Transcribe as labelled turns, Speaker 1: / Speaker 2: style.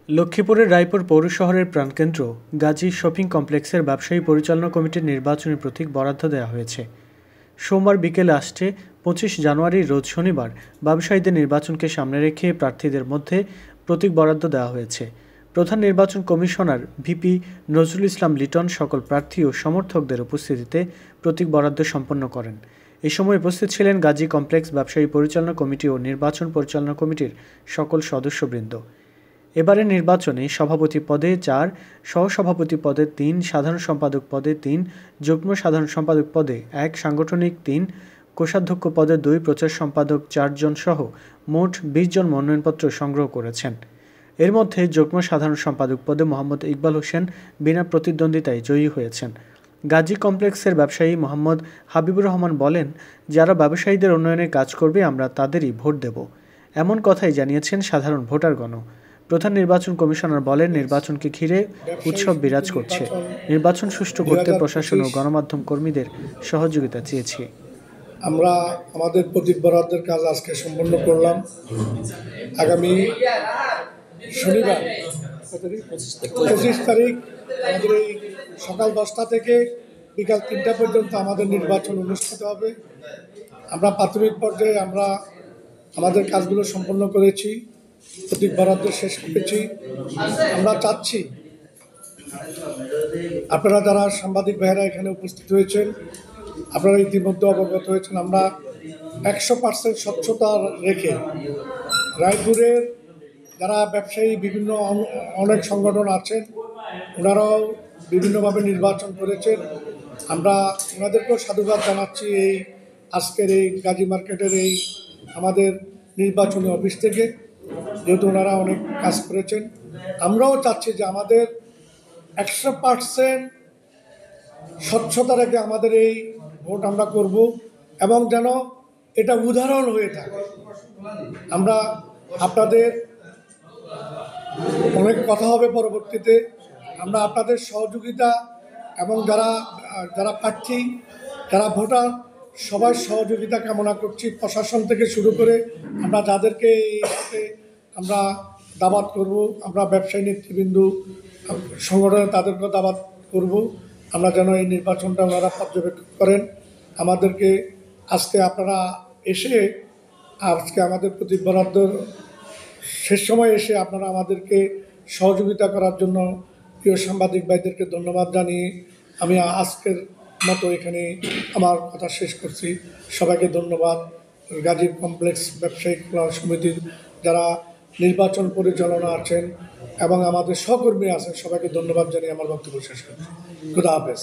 Speaker 1: লক্ষ্মীপুরের রায়পুর পৌর শহরের প্রাণকেন্দ্র গাজী শপিং কমপ্লেক্সের ব্যবসায়ী পরিচালনা কমিটির নির্বাচনী প্রতীক বরাদ্দ দেওয়া হয়েছে। সোমবার বিকেলে আসছে 25 জানুয়ারি রোজ শনিবার ব্যবসায়ীদের নির্বাচনকে সামনে রেখে প্রার্থীদের মধ্যে প্রতীক বরাদ্দ দেওয়া হয়েছে। প্রধান নির্বাচন কমিশনার ভিপি নজরুল ইসলাম লিটন সকল প্রার্থী ও সমর্থকদের উপস্থিতিতে প্রতীক বরাদ্দ সম্পন্ন করেন। এ সময় উপস্থিত ছিলেন গাজী কমপ্লেক্স ব্যবসায়ী পরিচালনা কমিটি ও নির্বাচন পরিচালনা কমিটির সকল সদস্যবৃন্দ। এবারের নির্বাচনে সভাপতি পদে 4, সহসভাপতি পদে 3, সাধারণ সম্পাদক পদে 3, যুগ্ম সাধারণ সম্পাদক পদে 1, সাংগঠনিক 3, কোষাধ্যক্ষ পদে 2, প্রচার সম্পাদক 4 জন সহ মোট 20 জন মনোনয়নপত্র সংগ্রহ করেছেন। এর মধ্যে যুগ্ম সাধারণ সম্পাদক পদে মোহাম্মদ ইকবাল হোসেন বিনা প্রতিদ্বন্দ্বিতায় জয়ী হয়েছেন। গাজী কমপ্লেক্সের ব্যবসায়ী মোহাম্মদ হাবিবুর রহমান বলেন, যারা ব্যবসায়ীদের উন্নয়নে কাজ করবে আমরা তাদেরই ভোট দেব, এমন কথাই জানিয়েছেন সাধারণ ভোটারগণ। প্রধান নির্বাচন কমিশনার বলেন, নির্বাচনকে ঘিরে উৎসব বিরাজ করছে। নির্বাচন সুষ্ঠু করতে প্রশাসন ও গণমাধ্যম কর্মীদের সহযোগিতা চেয়েছি।
Speaker 2: আমরা আমাদের প্রতীক বরাদ্দের কাজ আজকে সম্পন্ন করলাম। আগামী শনিবার 25 তারিখ আমাদের এই সকাল 10টা থেকে বিকাল 3টা পর্যন্ত আমাদের নির্বাচন অনুষ্ঠিত হবে। আমরা প্রাথমিক পর্যায়ে আমরা আমাদের কাজগুলো সম্পন্ন করেছি, প্রতীক বরাদ্দ শেষ করেছি। আমরা চাচ্ছি আপনারা যারা সাংবাদিক ভাইয়েরা এখানে উপস্থিত হয়েছেন, আপনারা ইতিমধ্যে অবগত হয়েছেন, আমরা 100% স্বচ্ছতা রেখে রায়পুরের যারা ব্যবসায়ী বিভিন্ন অনেক সংগঠন আছেন, ওনারাও বিভিন্নভাবে নির্বাচন করেছেন। আমরা ওনাদেরকেও সাধুবাদ জানাচ্ছি এই আজকের এই গাজী মার্কেটের এই আমাদের নির্বাচনী অফিস থেকে, যেহেতু ওনারা অনেক কাজ করেছেন। আমরাও চাচ্ছি যে আমাদের 100% স্বচ্ছতা রেখে আমাদের এই ভোট আমরা করব এবং যেন এটা উদাহরণ হয়ে থাকে। আমরা আপনাদের অনেক কথা হবে পরবর্তীতে, আমরা আপনাদের সহযোগিতা এবং যারা প্রার্থী, যারা ভোটার, সবার সহযোগিতা কামনা করছি। প্রশাসন থেকে শুরু করে আমরা যাদেরকে আমরা দাবাত করব, আমরা ব্যবসায়ী নেতৃবৃন্দ সংগঠনে তাদেরকেও দাবাত করব, আমরা যেন এই নির্বাচনটা ওনারা পর্যবেক্ষণ করেন। আমাদেরকে আজকে আপনারা এসে আজকে আমাদের প্রতীক বরাদ্দ শেষ সময় এসে আপনারা আমাদেরকে সহযোগিতা করার জন্য প্রিয় সাংবাদিক ভাইদেরকে ধন্যবাদ জানিয়ে আমি আজকের মতো এখানে আমার কথা শেষ করছি। সবাইকে ধন্যবাদ। গাজী কমপ্লেক্স ব্যবসায়িক সমিতির যারা নির্বাচন পরিচালনা আছেন এবং আমাদের সহকর্মী আছেন, সবাইকে ধন্যবাদ জানিয়ে আমার বক্তব্য শেষ করছি। খুদা হাফেজ।